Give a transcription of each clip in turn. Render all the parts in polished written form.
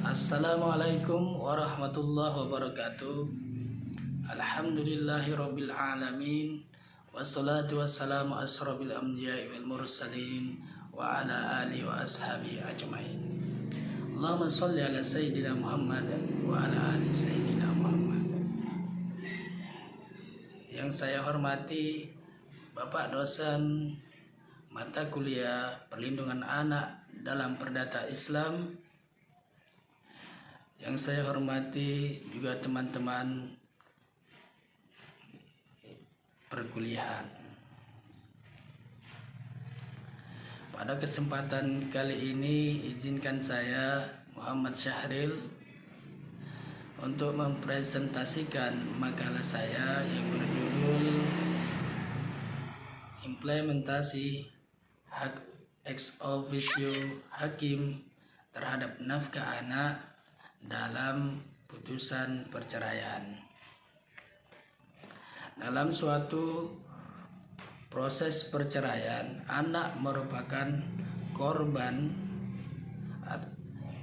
Assalamualaikum warahmatullahi wabarakatuh. Alhamdulillahirabbil alamin. Wassalatu wassalamu asrofil anbiya'i wal mursalin wa ala alihi wa ashabihi ajmain. Allahumma sholli ala sayyidina Muhammad wa ala ali sayyidina Muhammad. Yang saya hormati Bapak dosen mata kuliah Perlindungan Anak dalam Perdata Islam. Yang saya hormati juga teman-teman perkuliahan. Pada kesempatan kali ini izinkan saya Muhammad Syahril untuk mempresentasikan makalah saya yang berjudul Implementasi Hak Ex Officio Hakim terhadap Nafkah Anak dalam putusan perceraian. Dalam suatu proses perceraian, anak merupakan korban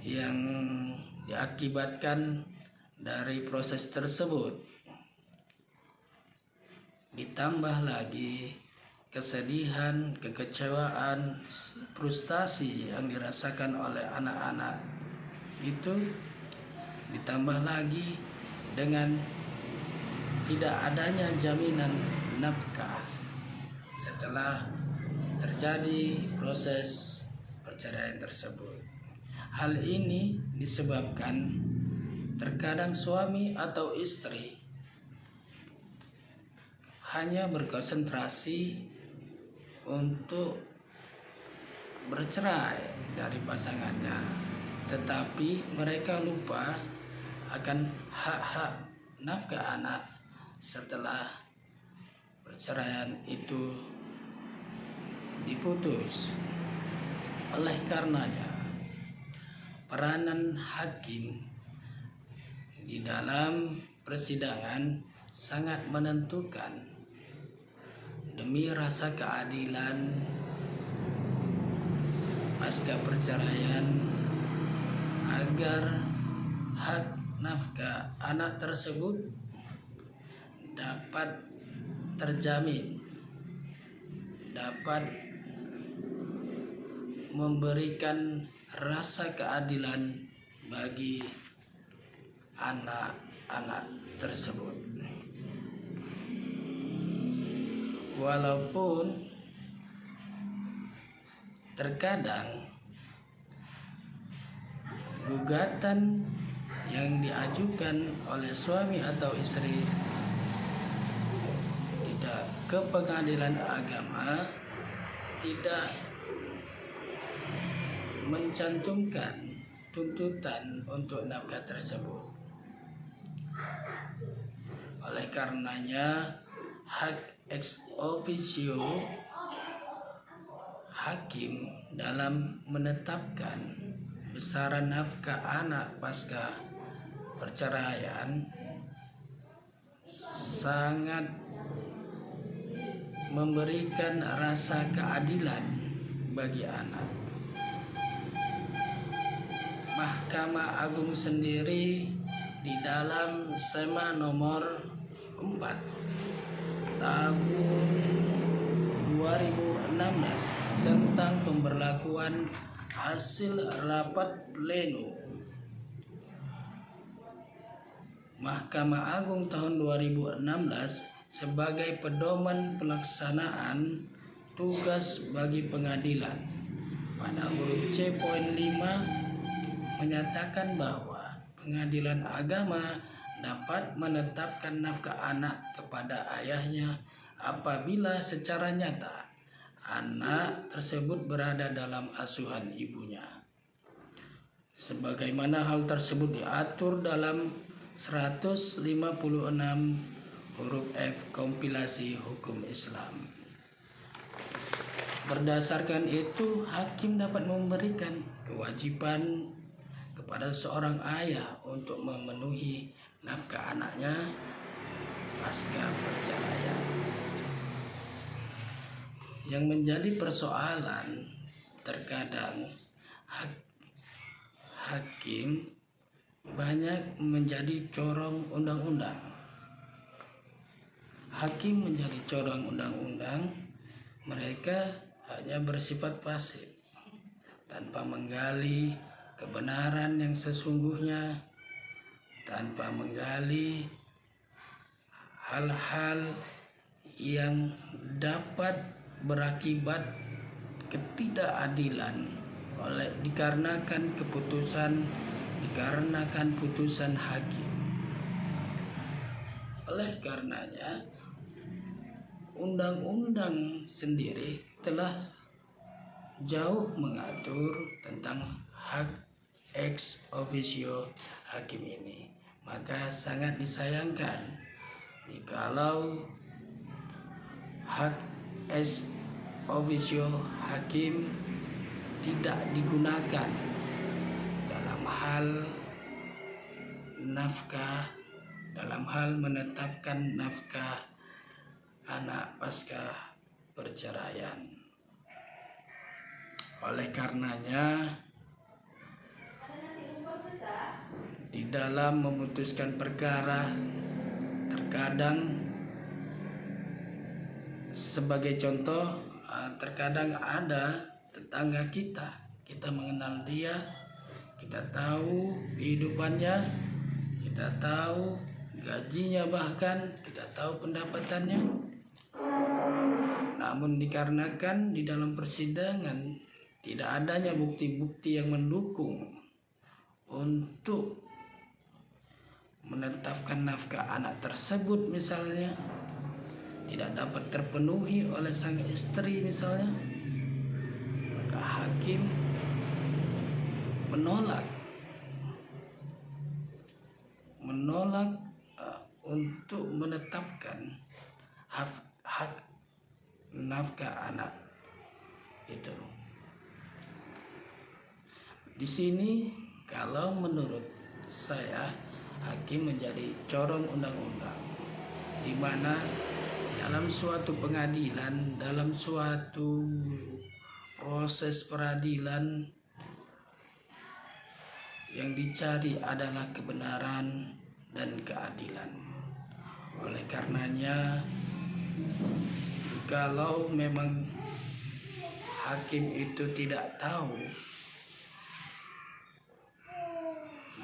yang diakibatkan dari proses tersebut. Ditambah lagi kesedihan, kekecewaan, frustasi yang dirasakan oleh anak-anak itu, ditambah lagi dengan tidak adanya jaminan nafkah setelah terjadi proses perceraian tersebut. Hal ini disebabkan terkadang suami atau istri hanya berkonsentrasi untuk bercerai dari pasangannya, tetapi mereka lupa akan hak-hak nafkah anak setelah perceraian itu diputus. Oleh karenanya, peranan hakim di dalam persidangan sangat menentukan demi rasa keadilan pasca perceraian, agar hak nafkah anak tersebut dapat terjamin, dapat memberikan rasa keadilan bagi anak-anak tersebut. Walaupun terkadang gugatan yang diajukan oleh suami atau istri tidak ke pengadilan agama, tidak mencantumkan tuntutan untuk nafkah tersebut. Oleh karenanya, hak ex officio hakim dalam menetapkan besaran nafkah anak pasca perceraian sangat memberikan rasa keadilan bagi anak. Mahkamah Agung sendiri di dalam SEMA nomor 4 tahun 2016 tentang pemberlakuan hasil rapat pleno Mahkamah Agung tahun 2016 sebagai pedoman pelaksanaan tugas bagi pengadilan pada huruf C poin 5 menyatakan bahwa pengadilan agama dapat menetapkan nafkah anak kepada ayahnya apabila secara nyata anak tersebut berada dalam asuhan ibunya, sebagaimana hal tersebut diatur dalam 156 huruf F kompilasi hukum Islam. Berdasarkan itu, hakim dapat memberikan kewajiban kepada seorang ayah untuk memenuhi nafkah anaknya pasca perceraian. Yang menjadi persoalan terkadang hakim banyak menjadi corong undang-undang. Hakim menjadi corong undang-undang, mereka hanya bersifat pasif tanpa menggali kebenaran yang sesungguhnya, tanpa menggali hal-hal yang dapat berakibat ketidakadilan dikarenakan putusan hakim. Oleh karenanya, undang-undang sendiri telah jauh mengatur tentang hak ex officio hakim ini. Maka sangat disayangkan jikalau hak ex officio hakim tidak digunakan dalam hal nafkah, dalam hal menetapkan nafkah anak pasca perceraian. Oleh karenanya, di dalam memutuskan perkara, terkadang sebagai contoh, terkadang ada tetangga kita mengenal dia, kita tahu kehidupannya, kita tahu gajinya, bahkan kita tahu pendapatannya. Namun dikarenakan di dalam persidangan tidak adanya bukti-bukti yang mendukung untuk menetapkan nafkah anak tersebut, misalnya tidak dapat terpenuhi oleh sang istri misalnya, maka hakim menolak untuk menetapkan hak nafkah anak itu. Di sini kalau menurut saya, hakim menjadi corong undang-undang, di mana dalam suatu pengadilan, dalam suatu proses peradilan, yang dicari adalah kebenaran dan keadilan. Oleh karenanya, kalau memang hakim itu tidak tahu,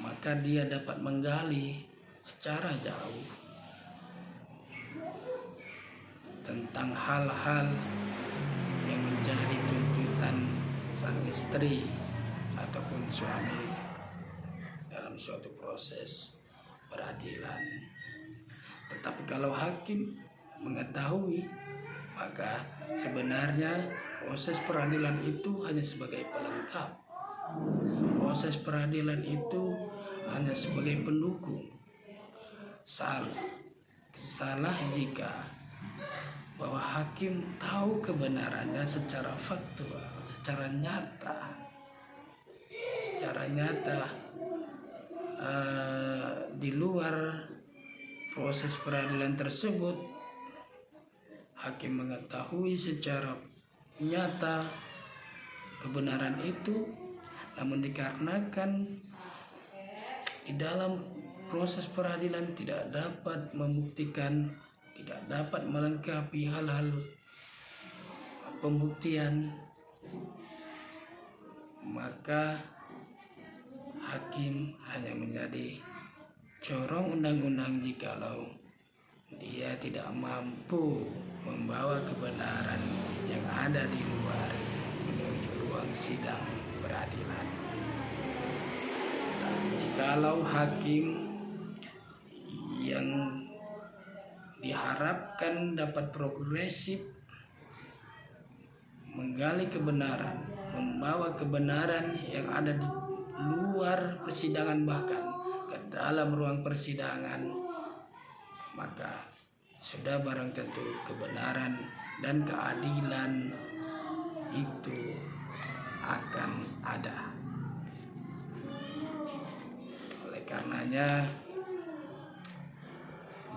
maka dia dapat menggali secara jauh tentang hal-hal yang menjadi tuntutan sang istri ataupun suami dalam suatu proses peradilan. Tetapi kalau hakim mengetahui, maka sebenarnya proses peradilan itu hanya sebagai pelengkap. Proses peradilan itu hanya sebagai pendukung. Salah jika bahwa hakim tahu kebenarannya secara faktual, secara nyata di luar proses peradilan tersebut. Hakim mengetahui secara nyata kebenaran itu, namun dikarenakan di dalam proses peradilan tidak dapat membuktikan, tidak dapat melengkapi hal-hal pembuktian, maka hakim hanya menjadi corong undang-undang jikalau dia tidak mampu membawa kebenaran yang ada di luar menuju ruang sidang peradilan. Jikalau hakim yang diharapkan dapat progresif, menggali kebenaran, membawa kebenaran yang ada di luar persidangan bahkan ke dalam ruang persidangan, maka sudah barang tentu kebenaran dan keadilan itu akan ada. Oleh karenanya,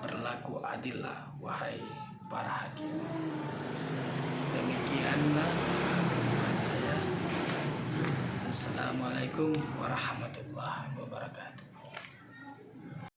berlaku adillah wahai para hakim. Demikianlah saya. Assalamualaikum warahmatullahi wabarakatuh.